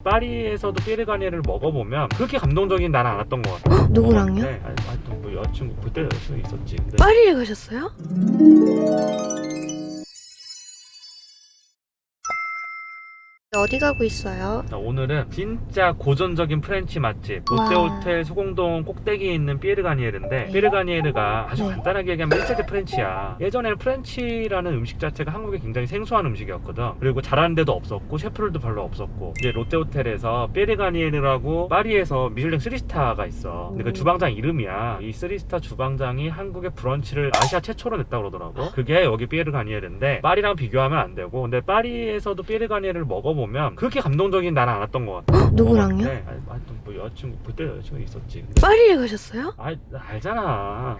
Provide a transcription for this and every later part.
파리에서도 삐르가니를 먹어보면 그렇게 감동적인 나는 않았던 것 같아. 누구랑요? 뭐 여자친구 그때 여자친구 있었지. 근데 파리에 가셨어요? 어디 가고 있어요? 자, 오늘은 진짜 고전적인 프렌치 맛집 와. 롯데호텔 소공동 꼭대기에 있는 삐르가니에르인데, 삐르가니에르가 아주 네. 간단하게 얘기하면 1세대 프렌치야. 예전에는 프렌치라는 음식 자체가 한국에 굉장히 생소한 음식이었거든. 그리고 잘하는 데도 없었고 셰프들도 별로 없었고, 이제 롯데호텔에서 삐르가니에르라고 파리에서 미슐랭 3스타가 있어. 근데 그 주방장 이름이야. 이 3스타 주방장이 한국의 브런치를 아시아 최초로 냈다고 그러더라고. 그게 여기 삐르가니에르인데 파리랑 비교하면 안 되고, 근데 파리에서도 삐르가니에르를 먹어보면 그렇게 감동적인 나는 않았던 것 같아. 누구랑요? 뭐 여자친구 그때 여자친구 있었지. 근데 파리에 가셨어요? 알잖아.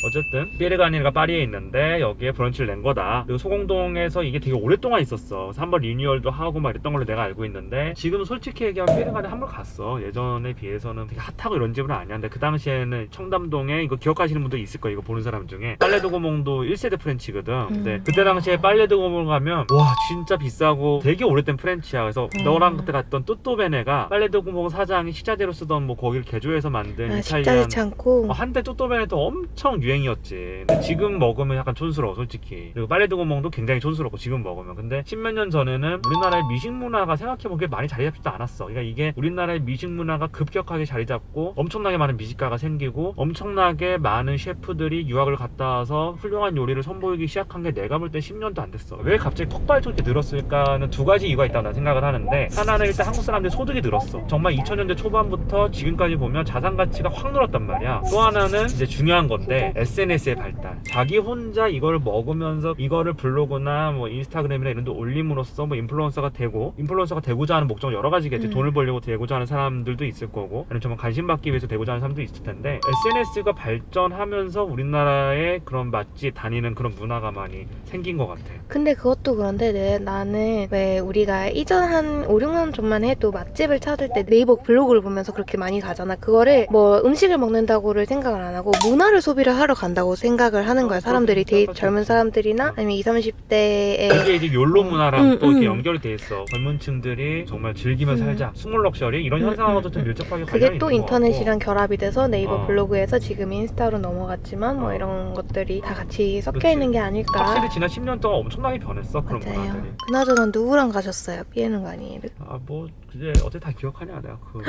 어쨌든 삐르가니가 파리에 있는데 여기에 브런치를 낸 거다. 그리고 소공동에서 이게 되게 오랫동안 있었어. 그래서 한번 리뉴얼도 하고 막 이랬던 걸로 내가 알고 있는데, 지금 솔직히 얘기하면 삐르가니 한 번 갔어. 예전에 비해서는 되게 핫하고 이런 집은 아니었는데, 그 당시에는 청담동에, 이거 기억하시는 분도 있을 거야, 이거 보는 사람 중에. 빨레드고몽도 1세대 프렌치거든. 근데 그때 당시에 빨레드고몽 가면 와 진짜 비싸고 되게 오래된 프렌치야. 그래서 너랑 그때 갔던 뚜또베네가 빨레드고몽 사장이 식자재로 쓰던 뭐 거기를 개조해서 만든 식자재 이탈리안 창고. 한때 뚜또베네도 엄청 유행이었지. 근데 지금 먹으면 약간 촌스러워 솔직히. 그리고 빨레드고몽도 굉장히 촌스럽고 지금 먹으면. 근데 십몇 년 전에는 우리나라의 미식 문화가 생각해보기에 많이 자리 잡지도 않았어. 그러니까 이게 우리나라의 미식 문화가 급격하게 자리 잡고 엄청나게 많은 미식가가 생기고 엄청나게 많은 셰프들이 유학을 갔다 와서 훌륭한 요리를 선보이기 시작한 게 내가 볼 때 10년도 안 됐어. 왜 갑자기 폭발적으로 늘었을까는 두 가지 이유가 있다고 난 생각을 하는데, 하나는 일단 한국 사람들이 소득이 늘었어. 정말 2000년대 초반부터 지금까지 보면 자산 가치가 확 늘었단 말이야. 또 하나는 이제 중요한 건데 SNS의 발달. 자기 혼자 이걸 먹으면서 이거를 블로그나 뭐 인스타그램이나 이런 데 올림으로써 뭐 인플루언서가 되고자 하는 목적 여러 가지겠지. 돈을 벌려고 되고자 하는 사람들도 있을 거고, 아니면 정말 관심 받기 위해서 되고자 하는 사람도 있을 텐데, SNS가 발전하면서 우리나라의 그런 맛집 다니는 그런 문화가 많이 생긴 것 같아. 근데 그것도 그런데 나는 왜 우리가 이전 한 5, 6년 전만 해도 맛집을 찾을 때 네이버 블로그를 보면서 그렇게 많이 가잖아. 그거를 뭐 음식을 먹는다고를 생각을 안 하고 문화를 소비를 하러 간다고 생각을 하는 거야. 사람들이 되게 젊은 사람들이나 아니면 20, 30대에 그게 이제 욜로 문화랑 또 이렇게 연결이 돼 있어. 젊은 층들이 정말 즐기며 살자, 스몰 럭셔리 이런 현상하고도 좀 밀접하게 관련이 그게 또 있는 것 같고. 인터넷이랑 결합이 돼서 네이버 블로그에서 지금 인스타로 넘어갔지만 뭐 이런 것들이 다 같이 섞여 그치. 있는 게 아닐까. 확실히 지난 10년 동안 엄청나게 변했어. 그런 맞아요. 문화들이. 그나저나 누구랑 가셨어요? 삐에르가니에르. 뭐 이제 어제 다 기억하냐 내가 그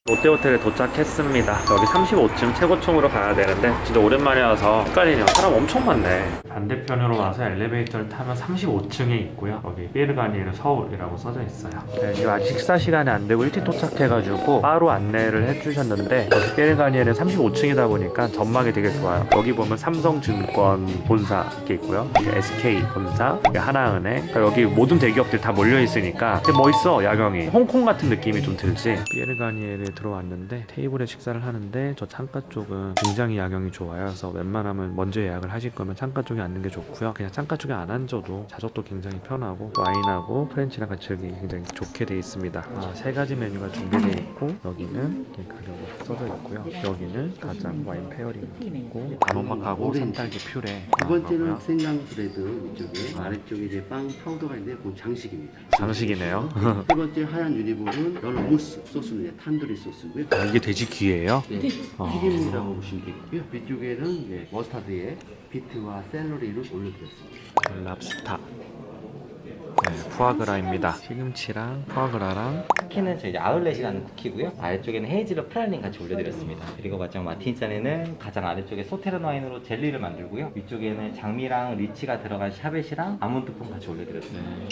롯데호텔에 도착했습니다. 여기 35층 최고층으로 가야 되는데 진짜 오랜만에 와서 헷갈리네요. 사람 엄청 많네. 반대편으로 와서 엘리베이터를 타면 35층에 있고요. 여기 삐르가니에르 서울이라고 써져 있어요. 네, 지금 아직 식사 시간이 안 되고 일찍 도착해가지고 바로 안내를 해주셨는데, 여기 삐르가니에르 35층이다 보니까 전망이 되게 좋아요. 여기 보면 삼성증권 본사 이렇게 있고요. 여기 SK 본사, 여기 하나은행, 그러니까 여기 모든 대기업들 다 몰려 있으니까 되게 멋있어. 야경이 홍콩 같은 느낌이 좀 들지. 삐르가니에르 들어왔는데 테이블에 식사를 하는데, 저 창가 쪽은 굉장히 야경이 좋아요. 그래서 웬만하면 먼저 예약을 하실 거면 창가 쪽에 앉는 게 좋고요. 그냥 창가 쪽에 안 앉아도 좌석도 굉장히 편하고 와인하고 프렌치랑 같이 즐기기 굉장히 좋게 돼 있습니다. 세 가지 메뉴가 준비되어 있고, 여기는 가격이 써져 있고요. 여기는 가장 와인 페어링 있고, 단호박하고 산딸기 퓨레. 두 번째는 생강 브레드 이쪽에, 아래쪽에 이제 빵 파우더가 있는데 그 장식입니다. 장식이네요. 세 번째 하얀 유니볼은 연어 무스 소스는 이제 탄두리 소스고요. 이게 돼지 귀예요? 네, 튀김이라고 보시면 되고요. 뒤쪽에는 이제 머스타드에 비트와 샐러리를 올려드렸습니다. 랍스타. 네, 푸아그라입니다. 시금치랑 푸아그라랑. 쿠키는 저희 아울렛이라는 쿠키고요. 아래쪽에는 헤이즐넛 프랄린 같이 올려드렸습니다. 그리고 마지막 마티니잔에는 가장 아래쪽에 소테른 와인으로 젤리를 만들고요. 위쪽에는 장미랑 리치가 들어간 샤벳이랑 아몬드 폼 같이 올려드렸습니다.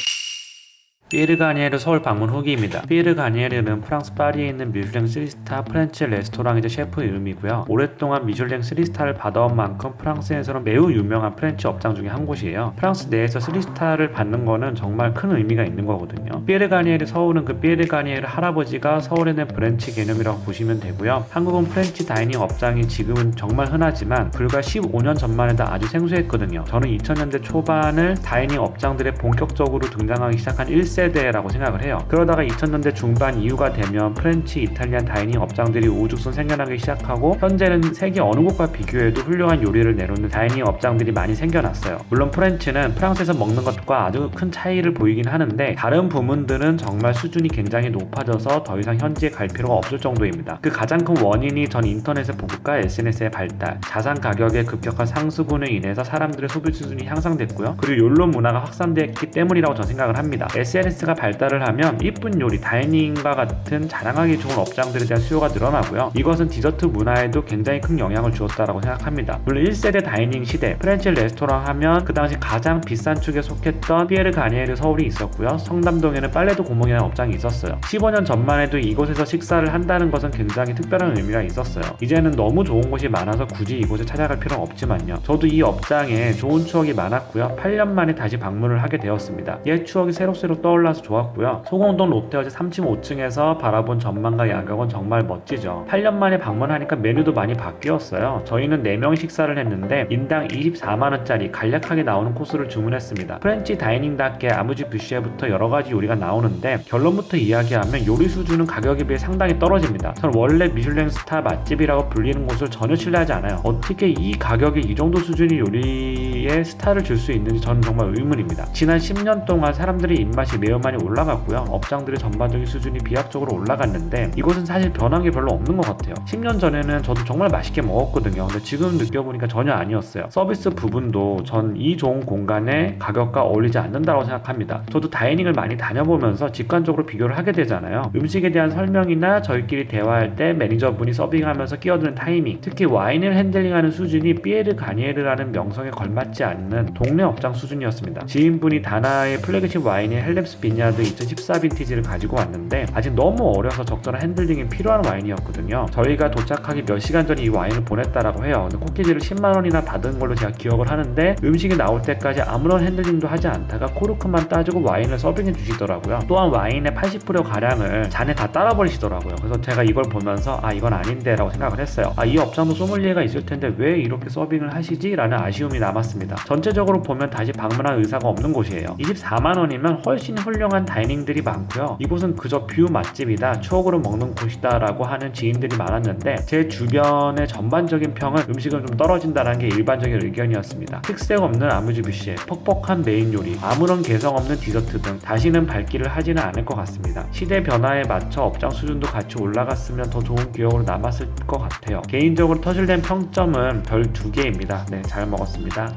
삐르가니에르 서울 방문 후기입니다. 삐르가니에르는 프랑스 파리에 있는 미슐랭 3스타 프렌치 레스토랑이자 셰프 이름이고요. 오랫동안 미슐랭 3스타를 받아온 만큼 프랑스에서는 매우 유명한 프렌치 업장 중에 한 곳이에요. 프랑스 내에서 3스타를 받는 거는 정말 큰 의미가 있는 거거든요. 삐르가니에르 서울은 그 삐르가니에르 할아버지가 서울에 낸 브런치 개념이라고 보시면 되고요. 한국은 프렌치 다이닝 업장이 지금은 정말 흔하지만 불과 15년 전만 해도 아주 생소했거든요. 저는 2000년대 초반을 다이닝 업장들에 본격적으로 등장하기 시작한 1세 1세대라고 생각을 해요. 그러다가 2000년대 중반 이후가 되면 프렌치, 이탈리안 다이닝 업장들이 우후죽순 생겨나기 시작하고 현재는 세계 어느 곳과 비교해도 훌륭한 요리를 내놓는 다이닝 업장들이 많이 생겨났어요. 물론 프렌치는 프랑스에서 먹는 것과 아주 큰 차이를 보이긴 하는데 다른 부문들은 정말 수준이 굉장히 높아져서 더 이상 현지에 갈 필요가 없을 정도입니다. 그 가장 큰 원인이 전 인터넷의 보급과 SNS의 발달, 자산 가격의 급격한 상승으로 인해서 사람들의 소비 수준이 향상됐고요. 그리고 욜로 문화가 확산됐기 때문이라고 저는 생각을 합니다. SNS가 발달을 하면 이쁜 요리, 다이닝과 같은 자랑하기 좋은 업장들에 대한 수요가 늘어나고요. 이것은 디저트 문화에도 굉장히 큰 영향을 주었다고 생각합니다. 물론 1세대 다이닝 시대, 프렌치 레스토랑 하면 그 당시 가장 비싼 축에 속했던 피에르 가니에르 서울이 있었고요. 성담동에는 빨래도 고몽이라는 업장이 있었어요. 15년 전만 해도 이곳에서 식사를 한다는 것은 굉장히 특별한 의미가 있었어요. 이제는 너무 좋은 곳이 많아서 굳이 이곳에 찾아갈 필요는 없지만요. 저도 이 업장에 좋은 추억이 많았고요. 8년 만에 다시 방문을 하게 되었습니다. 옛 추억이 새록새록 떠올라서 좋았고요. 소공동 롯데어제 35층에서 바라본 전망과 야경은 정말 멋지죠. 8년 만에 방문하니까 메뉴도 많이 바뀌었어요. 저희는 4명 식사를 했는데 인당 24만원짜리 간략하게 나오는 코스를 주문했습니다. 프렌치 다이닝답게 아무지 뷔쉐부터 여러가지 요리가 나오는데 결론부터 이야기하면 요리 수준은 가격에 비해 상당히 떨어집니다. 저는 원래 미슐랭 스타 맛집이라고 불리는 곳을 전혀 신뢰하지 않아요. 어떻게 이 가격에 이 정도 수준의 요리에 스타를 줄 수 있는지 저는 정말 의문입니다. 지난 10년 동안 사람들의 입맛이 매우 많이 올라갔고요. 업장들의 전반적인 수준이 비약적으로 올라갔는데 이곳은 사실 변한 게 별로 없는 것 같아요. 10년 전에는 저도 정말 맛있게 먹었거든요. 근데 지금 느껴보니까 전혀 아니었어요. 서비스 부분도 전 이 좋은 공간에 가격과 어울리지 않는다고 생각합니다. 저도 다이닝을 많이 다녀보면서 직관적으로 비교를 하게 되잖아요. 음식에 대한 설명이나 저희끼리 대화할 때 매니저분이 서빙하면서 끼어드는 타이밍, 특히 와인을 핸들링하는 수준이 피에르 가니에르라는 명성에 걸맞지 않는 동네 업장 수준이었습니다. 지인분이 다나의 플래그십 와인인 헬렘스 비냐드 2014 빈티지를 가지고 왔는데 아직 너무 어려서 적절한 핸들링이 필요한 와인이었거든요. 저희가 도착하기 몇 시간 전에 이 와인을 보냈다라고 해요. 근데 코키지를 10만원이나 받은 걸로 제가 기억을 하는데 음식이 나올 때까지 아무런 핸들링도 하지 않다가 코르크만 따주고 와인을 서빙해 주시더라고요. 또한 와인의 80% 가량을 잔에 다 따라 버리시더라고요. 그래서 제가 이걸 보면서 아 이건 아닌데 라고 생각을 했어요. 아 이 업장도 소믈리에가 있을 텐데 왜 이렇게 서빙을 하시지? 라는 아쉬움이 남았습니다. 전체적으로 보면 다시 방문할 의사가 없는 곳이에요. 24만원이면 훨씬 훌륭한 다이닝들이 많고요. 이곳은 그저 뷰 맛집이다, 추억으로 먹는 곳이다 라고 하는 지인들이 많았는데 제 주변의 전반적인 평은 음식은 좀 떨어진다는 게 일반적인 의견이었습니다. 특색 없는 아무지 뷔쉐, 퍽퍽한 메인 요리, 아무런 개성 없는 디저트 등 다시는 발길을 하지는 않을 것 같습니다. 시대 변화에 맞춰 업장 수준도 같이 올라갔으면 더 좋은 기억으로 남았을 것 같아요. 개인적으로 터질된 평점은 별 2개입니다. 네, 잘 먹었습니다.